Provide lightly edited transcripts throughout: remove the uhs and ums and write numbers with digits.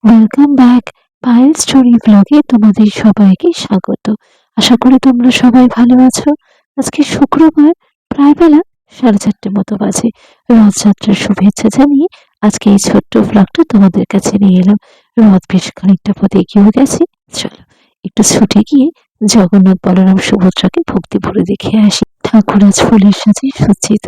Welcome back Payel story ব্লগে তোমাদের সবাইকে স্বাগত। আশা করি তোমরা সবাই ভালো আছো। আজকে শুক্রবার, প্রায় বেলা 4:30 মতো বাজে। রথযাত্রার শুভেচ্ছা জানিয়ে আজকে এই ছোট্ট ব্লগটা তোমাদের কাছে নিয়ে এলাম। রথ বেশ খানিকটা পথে এগিয়েও গেছে। চলো একটু ছুটে গিয়ে জগন্নাথ বলরাম সুভদ্রাকে ভক্তি ভরে দেখে আসি। ঠাকুর আজ ফুলের সাথে সজ্জিত,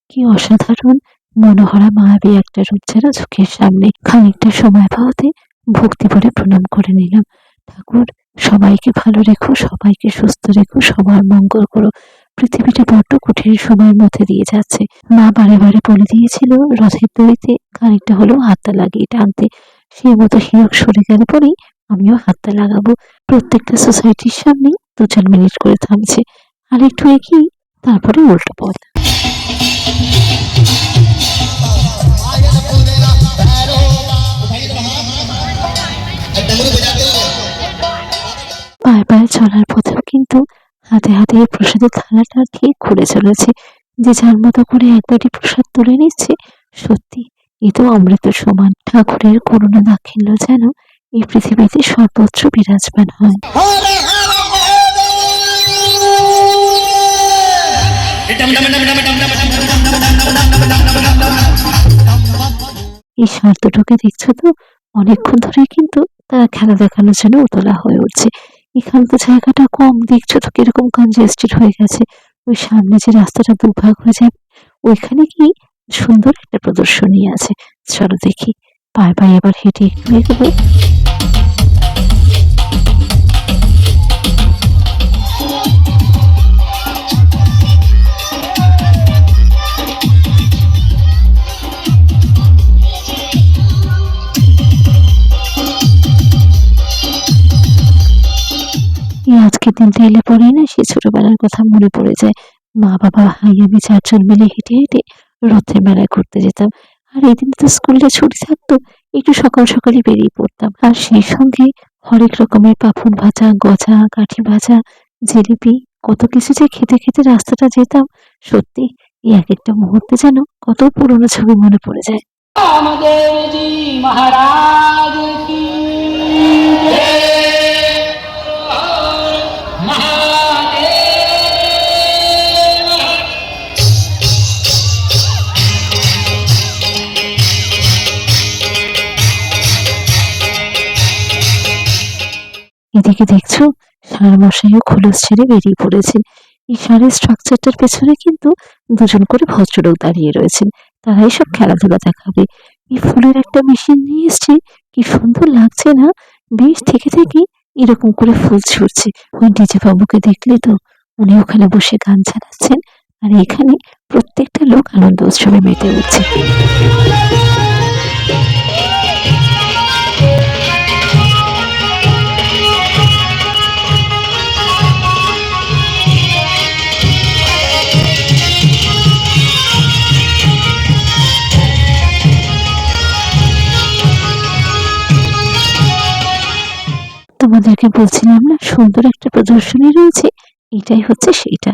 কি অসাধারণ মনোহরা মায়াবী একটা রূপ যেন চোখের সামনে। খানিকটা সময় পাওয়াতে ভক্তি ভরে প্রণাম করে নিলাম। ঠাকুর, সবাইকে ভালো রেখো, সবাইকে সুস্থ রেখো, সবার মঙ্গল করো। পৃথিবীটা বড্ড কঠিন সময়ের মধ্যে দিয়ে যাচ্ছে। মা বারে বারে বলে দিয়েছিল রথের দড়িতে খানিকটা হলেও হাতটা লাগিয়ে টানতে। সেই মতো হিরক সরে গেলে পরেই আমিও হাতটা লাগাবো। প্রত্যেকটা সোসাইটির সামনে 2-4 মিনিট করে থামছে, আর একটু এগিয়ে তারপরে উল্টো পথ। পায়ে পায়ে চলার পথেও কিন্তু হাতে হাতে এই প্রসাদের থালাটা দিয়ে ঘুরে চলেছে। যে যার মতো করে একবারই প্রসাদ তুলে নিচ্ছে। সত্যি এ তো অমৃত সমান। ঠাকুরের করুণা দাক্ষিণ্য যেন এই পৃথিবীতে সর্বত্র বিরাজমান হয়। এই ষাঁড় দুটোকে দেখছো তো, অনেকক্ষণ ধরে কিন্তু তারা খেলা দেখানোর জন্য উতলা হয়ে উঠছে। এখানে তো জায়গাটা কম, দেখছো তো কিরকম কনজেস্টেড হয়ে গেছে। ওই সামনে যে রাস্তাটা দুভাগ হয়ে যাবে, ওইখানে কি সুন্দর একটা প্রদর্শনী আছে। চলো দেখি। পায়ে পায়ে এবার হেঁটে একটু এগোবো। এই আজকের দিনটা এলে পরেই না সেই ছোটবেলার কথা মনে পড়ে যায়। মা বাবা ভাই আমি 4 জন মিলে হেঁটে হেঁটে রথের মেলায় ঘুরতে যেতাম। আর এই দিন তো স্কুলটা ছুটি থাকতো, একটু সকাল সকালই বেরিয়ে পড়তাম। আর সেই সঙ্গে হরেক রকমের পাঁপড় ভাজা, গজা, কাঠি ভাজা, জিলিপি, কত কিছু যে খেতে খেতে রাস্তাটা যেতাম। সত্যি এই এক একটা মুহূর্তে যেন কত পুরনো ছবি মনে পড়ে যায়। আমাদের জি মহারাজ কি এদিকে দেখছো ষাঁড় মশাইও খোলস ছেড়ে বেরিয়ে পড়েছেন। এই ষাঁড়ের স্ট্রাকচারটার পেছনে কিন্তু 2জন করে ভদ্রলোক দাঁড়িয়ে রয়েছেন। তারাই সব খেলাধুলা দেখাবে। এই ফুলের একটা মেশিন নিয়ে এসছে, কি সুন্দর লাগছে না? বেশ থেকে থেকে এরকম করে ফুল ছুটছে। ওই ডিজে বাবুকে দেখলে তো, উনি ওখানে বসে গান চালাচ্ছেন, আর এখানে প্রত্যেকটা লোক আনন্দ উৎসবে মেতে উঠছে। তোমাদেরকে বলছিলাম না সুন্দর একটা প্রদর্শনী রয়েছে, এটাই হচ্ছে সেইটা।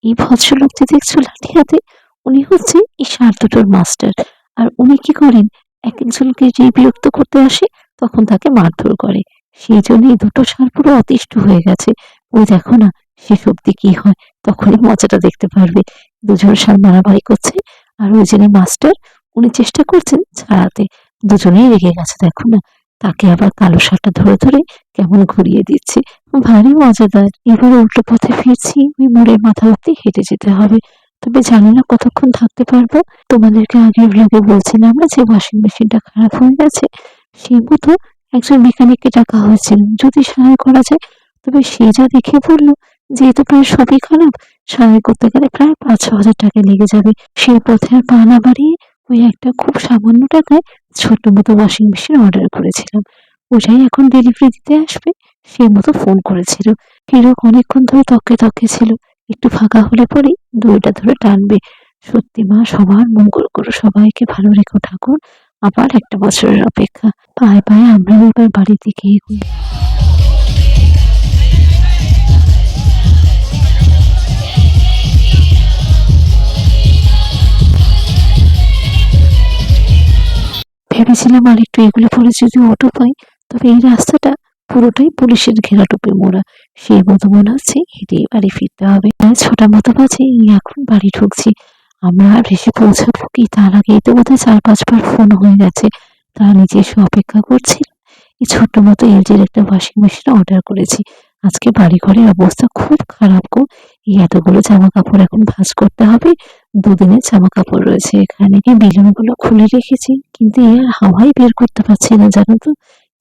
এই ভদ্রলোক যে দেখছো লাঠি হাতে, উনি হচ্ছে এই ষাঁড় দুটোর মাস্টার। আর উনি কি করেন, এক একজনকে যে বিরক্ত করতে আসে তখন তাকে মারধর করে। সেই জন্য এই দুটো ষাঁড় পুরো অতিষ্ঠ হয়ে গেছে। ওই দেখো না, শেষ অব্দি কি হয় তখনই মজাটা দেখতে পারবে। 2জন ষাঁড় মারামারি করছে, আর ওই যিনি মাস্টার উনি চেষ্টা করছেন ছাড়াতে। দুজনেই রেগে গেছে, দেখো না। তাকে আবার কালো ষাঁড়টা ধরে ধরে কেমন ঘুরিয়ে দিচ্ছে। ভারী মজাদার। এবার উল্টো পথে ফিরছি, ওই মোড়ের মাথা অব্দি হেঁটে যেতে হবে। তবে জানি না কতক্ষণ থাকতে পারবো। তোমাদেরকে আগের ব্লগে বলছিলাম না যে ওয়াশিং মেশিনটা খারাপ হয়ে গেছে। সেই মতো একজন মেকানিককে ডাকা হয়েছিল যদি সারাই করা যায়। তবে সে যা দেখে বললো যে এ তো প্রায় সবই খারাপ, সারাই করতে গেলে প্রায় 5-6 হাজার টাকা লেগে যাবে। সেই পথে আর পা না বাড়িয়ে ওই একটা খুব সামান্য টাকায় ছোট্ট মতো ওয়াশিং মেশিন অর্ডার করেছিলাম। ওটাই এখন ডেলিভারি দিতে আসবে, সেই মতো ফোন করেছিল। হিরক অনেকক্ষণ ধরে তককে তককে ছিল, একটু ফাঁকা হলে পরেই দড়িটা ধরে টানবে। সত্যি মা সবার মঙ্গল করো, সবাইকে ভালো রেখো ঠাকুর। আবার একটা বছরের অপেক্ষা। পায়ে পায়ে আমরা এবার বাড়ির দিকে এগোই। ভেবেছিলাম আর একটু এগুলো পরে যদি অটো পাই, তবে এই রাস্তাটা পুরোটাই পুলিশের ঘেরাটোপে মোড়া। সেই মতো মনে হচ্ছে হেঁটেই বাড়ি ফিরতে হবে। ৬টা মতো বাজে, এখন বাড়ি ঢুকছি। আমরা আর এসে পৌঁছাবো কি তার আগেই তো বোধহয় ৪-৫ বার ফোন হয়ে গেছে। তারা নিজে এসে অপেক্ষা করছিল। এই ছোট্ট মতো এলজির একটা ওয়াশিং মেশিন অর্ডার করেছি। আজকে বাড়ি ঘরের অবস্থা খুব খারাপ গো। এই এতগুলো জামা কাপড় এখন ভাঁজ করতে হবে। দুদিনের জামা কাপড় রয়েছে এখানে। এই বেলুনগুলো খুলে রেখেছি, কিন্তু এ আর হাওয়াই বের করতে পারছি না, জানো তো।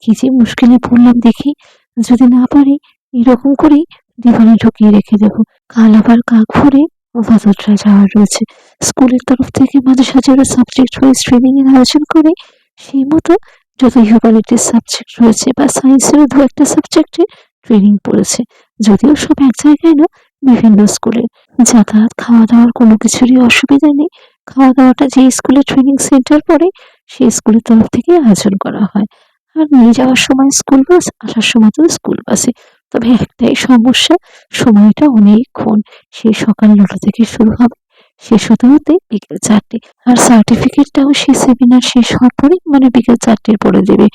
কি যে মুশকিলে পড়লাম দেখি। যদি না পারি, এরকম করেই ডিবানে ঢুকিয়ে রেখে দেবো। কাল আবার কাক ভরে বাজারটা যাওয়ার রয়েছে। স্কুলের তরফ থেকে মাঝে সাঝে ওরা সাবজেক্ট ওয়াইজ ট্রেনিং এর আয়োজন করে। সেই মতো যত হিউম্যানিটির সাবজেক্ট রয়েছে বা সায়েন্সেরও ২-১টা সাবজেক্টে ট্রেনিং পড়েছে। যদিও সব এক জায়গায় না, বিভিন্ন স্কুলে। যাতায়াত, খাওয়া দাওয়ার কোনো কিছুরই অসুবিধা নেই। খাওয়া দাওয়াটা যে স্কুলে ট্রেনিং সেন্টার পড়ে, সেই স্কুলের তরফ থেকে আয়োজন করা হয়। আর নিয়ে যাওয়ার সময় স্কুল বাস, আসার সময় তো স্কুল বাসে। তবে একটাই সমস্যা, সময়টা অনেকক্ষণ। সেই সকাল ৯টা থেকে শুরু হবে, শেষ হতে হতে বিকেল ৪টে। আর সার্টিফিকেটটাও সেই সেমিনার শেষ হওয়ার পরে, মানে বিকেল ৪টের পরে দেবে।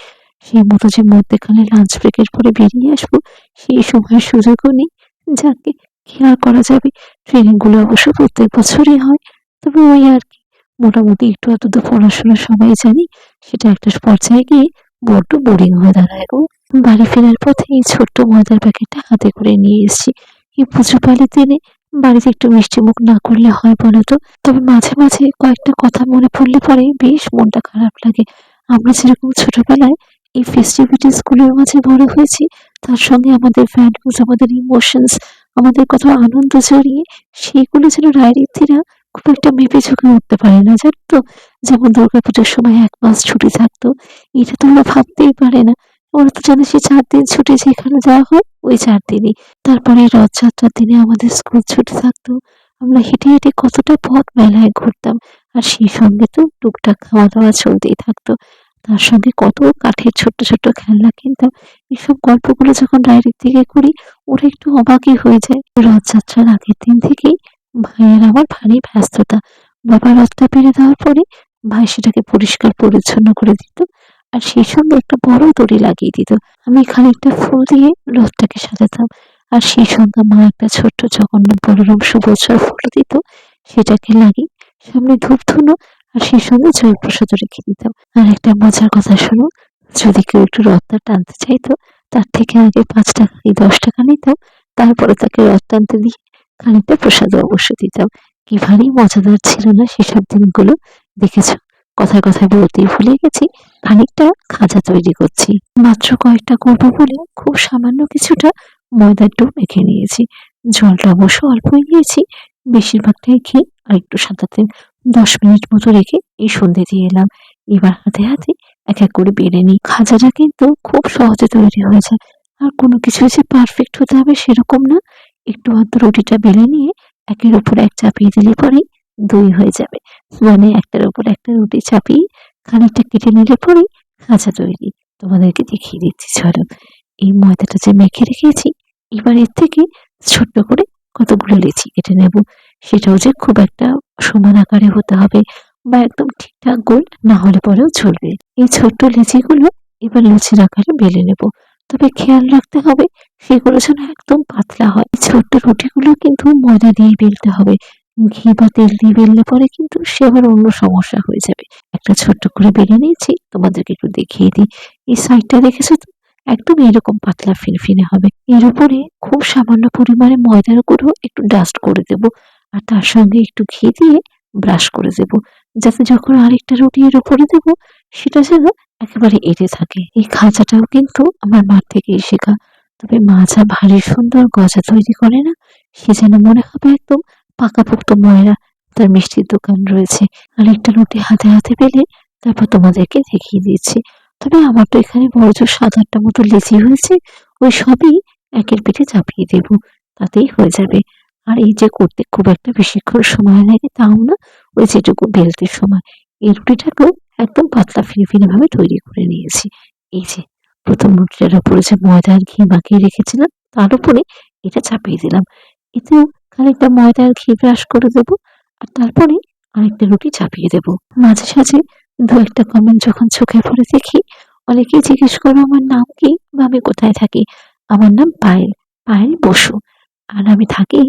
সেই মতো যে মধ্যেখানে লাঞ্চ ব্রেকের পরে বেরিয়ে আসবো, সেই সময়ের সুযোগও নেই। যাকে কি আর করা যাবে। ট্রেনিং গুলো অবশ্য প্রত্যেক বছরই হয়। তবে ওই আর কি, মোটামুটি একটু আধটু পড়াশোনা সবাই জানি, সেটা একটা পর্যায়ে গিয়ে বড্ড বোরিং হয়ে দাঁড়ায় গো। বাড়ি ফেরার পথে এই ছোট্ট ময়দার প্যাকেটটা হাতে করে নিয়ে এসেছি। এই পুজো পালির দিনে বাড়িতে একটু মিষ্টি মুখ না করলে হয় বলো তো। তবে মাঝে মাঝে কয়েকটা কথা মনে পড়লে পরে বেশ মনটা খারাপ লাগে। আমরা যেরকম ছোটবেলায় এই ফেস্টিভিটিস গুলোর মাঝে বড় হয়েছি, তার সঙ্গে আমাদের ভ্যালুস, আমাদের ইমোশনস, আমাদের কত আনন্দ জড়িয়ে, সেগুলো যেন রায়রিক্তিরা খুব একটা মেপে ঝুঁকে উঠতে পারে না, জানো তো। যেমন দুর্গাপুজোর সময় ১ মাস ছুটি থাকতো, এটা তো ওরা ভাবতেই পারে না। ওরা তো জানে সেই ৪ দিন ছুটি যেখানে দেওয়া হয়, ওই ৪ দিনই। তারপরে রথযাত্রার দিনে আমাদের স্কুল ছুটি থাকতো। আমরা হেঁটে হেঁটে কতটা পথ মেলায় ঘুরতাম। আর সেই সঙ্গে তো টুকটাক খাওয়া দাওয়া চলতেই থাকতো। তার সঙ্গে কত কাঠের ছোট্ট ছোট্ট খেলনা কিনতাম। এসব গল্পগুলো যখন ডায়েরির দিকে করি, ওরা একটু অবাকই হয়ে যায়। রথযাত্রার আগের দিন থেকেই ভাইয়ের আমার ভারী ব্যস্ততা। বাবা রথটা পেরে দেওয়ার পরে ভাই সেটাকে পরিষ্কার পরিচ্ছন্ন করে দিত, আর সেই সঙ্গে একটা বড় দড়ি লাগিয়ে দিত। আমি খানিকটা ফুল দিয়ে রথটাকে সাজাতাম। আর সেই সঙ্গে মা একটা ছোট্ট জগন্নাথ বলরাম সুভদ্রার ফটো দিত, সেটাকে লাগিয়ে সামনে ধূপ ধুনো আর সেই সঙ্গে জলপ্রসাদও রেখে দিতাম। আর একটা মজার কথা শোনো, যদি কেউ একটু রথটা টানতে চাইতো, তার থেকে আগে ৫ টাকা কি ১০ টাকা নিতাম। তারপরে তাকে রথ টানতে দিয়ে খানিকটা প্রসাদও অবশ্য দিতাম। কি ভারী মজাদার ছিল না সেসব দিনগুলো। দেখেছো, কথায় কথায় বলতেই ভুলে গেছি, খানিকটা খাজা তৈরি করছি। মাত্র কয়েকটা করবো বলে খুব সামান্য কিছুটা ময়দার ডো মেখে নিয়েছি। জলটা অবশ্য অল্পই নিয়েছি, বেশিরভাগটাই খেয়ে আর একটু সাঁতাতে ১০ মিনিট মতো রেখে এই সন্ধে দিয়ে এলাম। এবার হাতে হাতে এক এক করে বেড়ে নিই। খাজাটা কিন্তু খুব সহজে তৈরি হয়ে যায়। আর কোনো কিছু যে পারফেক্ট হতে হবে সেরকম না। একটু আধটু রুটিটা বেলে নিয়ে একের উপর এক চাপিয়ে দিলে পরেই ২ হয়ে যাবে। মানে একটার উপর একটা রুটি চাপিয়ে খানিকটা কেটে নিলে পরেই খাজা তৈরি। তোমাদেরকে দেখিয়ে দিচ্ছি, চলো। এই ময়দাটা যে মেখে রেখেছি, এবার এর থেকে ছোট্ট করে কতগুলো লেচি কেটে নেব। সেটাও যে খুব একটা সমান আকারে হতে হবে বা একদম ঠিকঠাক গোল না হলে পরেও চলবে। এই ছোট্ট লেচিগুলো এবার লুচির আকারে বেলে নেব। তবে খেয়াল রাখতে হবে সেগুলো যেন একদম পাতলা হয়। এই ছোট্ট রুটিগুলো কিন্তু ময়দা দিয়ে বেলতে হবে। ঘি বা তেল দিয়ে বেললে পরে কিন্তু সে আবার অন্য সমস্যা হয়ে যাবে। একটা ছোট্ট করে বেলে নিয়েছি, তোমাদেরকে একটু দেখিয়ে দিই। এই সাইডটা দেখেছো তো, একদম এরকম পাতলা ফিনফিনে হবে। এর উপরে খুব সামান্য পরিমাণে ময়দার গুঁড়ো একটু ডাস্ট করে দেব। আর তার সঙ্গে একটু ঘি দিয়ে ব্রাশ করে দেব, যাতে যখন আরেকটা রুটি এর উপরে দেব, সেটা যেন একেবারে এঁটে থাকে। এই খাজাটাও কিন্তু আমার মার থেকেই শেখা। তবে মা যা ভারী সুন্দর গজা তৈরি করে না, সে যেন মনে হবে একদম পাকাপোক্ত ময়রা। তার মিষ্টির দোকান রয়েছে। আর একটা রুটি হাতে হাতে পেলে তারপর তোমাদেরকে দেখিয়ে দিচ্ছি। তবে আমার তো এখানে বড়জোর ৭-৮টা মতো লেচি হয়েছে। ওই সবই একের পিঠে চাপিয়ে দেব, তাতেই হয়ে যাবে। আর এই যে করতে খুব একটা বেশিক্ষণ সময় লাগে তাও না, ওই যেটুকু বেলতে সময়। এই রুটিটাকেও একদম পাতলা ফিনফিনে ভাবে তৈরি করে নিয়েছি। এই যে প্রথম রুটিটার উপরে যে ময়দা আর ঘি মাখিয়ে রেখেছিলাম, তার উপরে এটা চাপিয়ে দিলাম। এতেও খানিকটা ময়দা আর ঘি ব্রাশ করে দেবো। আর তারপরে আরেকটা রুটি চাপিয়ে দেবো। মাঝে সাঝে দু একটা কমেন্ট যখন চোখে পড়ে দেখি, অনেকেই জিজ্ঞেস করো আমার নাম কি বা আমি কোথায় থাকি। আমার নাম পায়েল, পায়েল বসু। আর আমি থাকি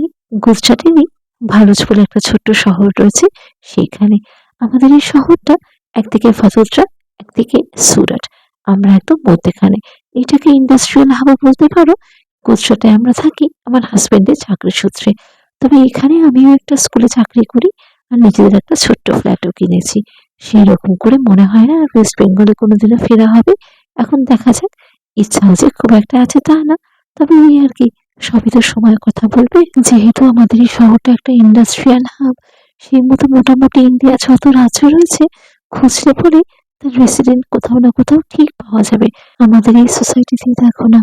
গুজরাটেরই ভালুচ বলে একটা ছোট্ট শহর রয়েছে সেখানে। আমাদের এই শহরটা একদিকে ভদোদরা, একদিকে সুরাট। আমরা একদম মধ্যেখানে। এটাকে ইন্ডাস্ট্রিয়াল হাবও বলতে পারো। গুজরাটে আমরা থাকি আমার হাজবেন্ডের চাকরির সূত্রে। তবে এখানে আমিও একটা স্কুলে চাকরি করি আর নিজেদের একটা ছোট্ট ফ্ল্যাটও কিনেছি। সেই রকম করে মনে হয় না আর ওয়েস্ট বেঙ্গলে কোনোদিনও ফেরা হবে। এখন দেখা যাক, ইচ্ছাও যে খুব একটা আছে তা না, তবে ওই আর কি, সবই তো সময় কথা বলবে। যেহেতু আমাদের এই শহরটা একটা ইন্ডাস্ট্রিয়াল হাব, সেই মতো মোটামুটি ইন্ডিয়া যত রাজ্য রয়েছে খুঁজলে পরে তার রেসিডেন্ট কোথাও না কোথাও ঠিক পাওয়া যাবে। আমাদের এই সোসাইটিতে দেখো না,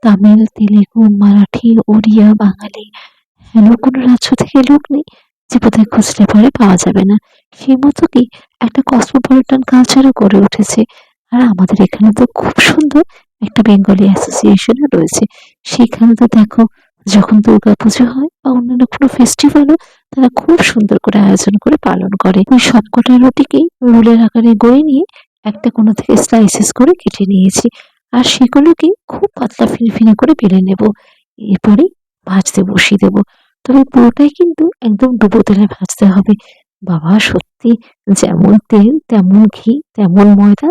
তামিল, তেলেগু, মারাঠি, ওড়িয়া, বাঙালি, হেন কোনো রাজ্য থেকে লোক নেই যে বোধহয় খুঁজলে পরে পাওয়া যাবে না। সেই মতো কি একটা কসমোপলিটন কালচারও গড়ে উঠেছে। আর আমাদের এখানে তো খুব সুন্দর একটা বেঙ্গলি অ্যাসোসিয়েশনও রয়েছে। সেখানে তো দেখো, যখন দুর্গাপুজো হয় বা অন্যান্য কোনো ফেস্টিভ্যালও তারা খুব সুন্দর করে আয়োজন করে পালন করে। ওই সবকটা রুটিকেই রোলের আকারে গড়ে নিয়ে একটা কোনো থেকে স্লাইসেস করে কেটে নিয়েছি। আর সেগুলোকে খুব পাতলা ফিনফিনে করে বেলে নেব। এরপরে ভাজতে বসিয়ে দেবো। তবে পুরোটাই কিন্তু একদম ডুবো তেলে ভাজতে হবে। বাবা সত্যি, যেমন তেল তেমন ঘি তেমন ময়দা,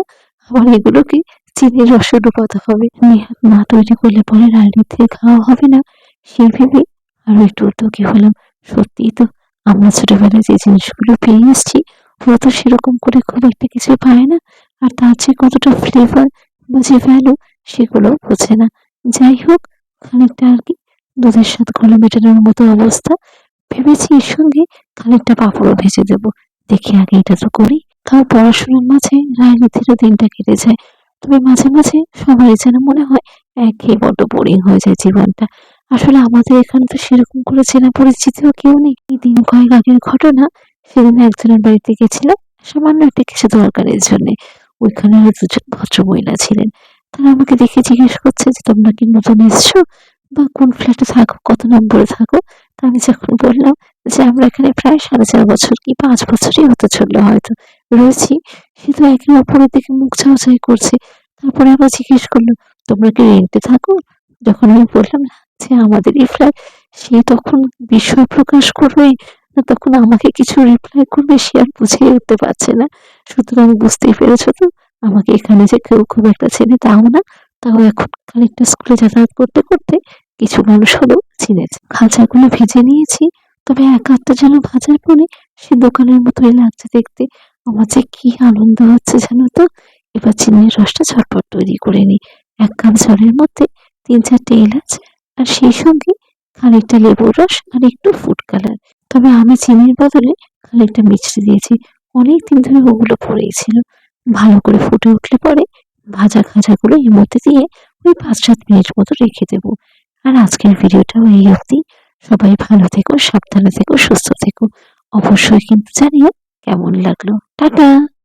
আবার এগুলোকে চিনির রসে ডুবাতে হবে। নেহাত না তৈরি করলে পরে রাজনীতি খাওয়া হবে না, সেই ভেবে আরো একটু উদ্যোগী হলাম। সত্যিই তো, আমরা ছোটবেলায় যে জিনিসগুলো পেয়ে এসেছি ওরা তো সেরকম করে খুব একটা কিছু পায় না। আর তার যে কতটা ফ্লেভার বা যে ভ্যালু সেগুলো বোঝে না। যাই হোক, খানিকটা আর কি দুধের স্বাদ ঘোলে মেটানোর মতো অবস্থা। ভেবেছি এর সঙ্গে খানিকটা পাঁপড়ও ভেজে দেবো। দেখি আগে এটা তো করি। তাও পড়াশোনার মাঝে রাজনীতিরও দিনটা কেটে যায়। তবে মাঝে মাঝে সবারই যেন মনে হয় একঘেয়ে বড্ড বোরিং হয়ে যায় জীবনটা। আসলে আমাদের এখানে তো সেরকম করে চেনা পরিচিতিও কেউ নেই। এই দিন কয়েক আগের ঘটনা, সেদিন একজনের বাড়িতে গেছিলাম সামান্য একটা কিছু দরকারের জন্য। ওইখানে আরো দুজন ভদ্রমহিলা ছিলেন। তারা আমাকে দেখে জিজ্ঞেস করছে যে তোমরা কি নতুন এসছো বা কোন ফ্ল্যাটে থাকো, কত নম্বরে থাকো। তা আমি যখন বললাম যে আমরা এখানে প্রায় 4.5 বছর কি 5 বছরই হতে চললো হয়তো রয়েছি, সে তো একে অপরের দিকে মুখ চাওয়াচাই করছে। তারপরে আবার জিজ্ঞেস করলো তোমরা কি রেন্টে থাকো। যখন আমি বললাম যে আমাদেরই ফ্ল্যাট, সে তখন বিস্ময় প্রকাশ করবে না তখন আমাকে কিছু রিপ্লাই করবে, সে আর বুঝেই উঠতে পারছে না। সুতরাং বুঝতেই পেরেছো তো, আমাকে এখানে যে কেউ খুব একটা চেনে তাও না। তাও এখন খানিকটা স্কুলে যাতায়াত করতে করতে কিছু মানুষ হলেও চিনেছে। খাঁচাগুলো ভেজে নিয়েছি, তবে এক আধটা যেন ভাজার পরে সে দোকানের মতোই লাগছে দেখতে। আমার যে কি আনন্দ হচ্ছে জানো তো। এবার চিনির রসটা ঝটপট তৈরি করে নিই। 1 কাপ জলের মধ্যে 3-4টে এলাচ, আর সেই সঙ্গে খানিকটা লেবুর রস আর একটু ফুড কালার। তবে আমি চিনির বদলে খানিকটা মিষ্টি দিয়েছি। অনেকদিন ধরে ওগুলো পড়েই ছিল। ভালো করে ফুটে উঠলে পরে ভাজা খাজাগুলো এর মধ্যে দিয়ে ওই 5-7 মিনিট মতো রেখে দেবো। আর আজকের ভিডিওটাও এই অবধি। সবাই ভালো থেকো, সাবধানে থেকো, সুস্থ থেকো। অবশ্যই কিন্তু জানিও কেমন লাগলো। টাটা।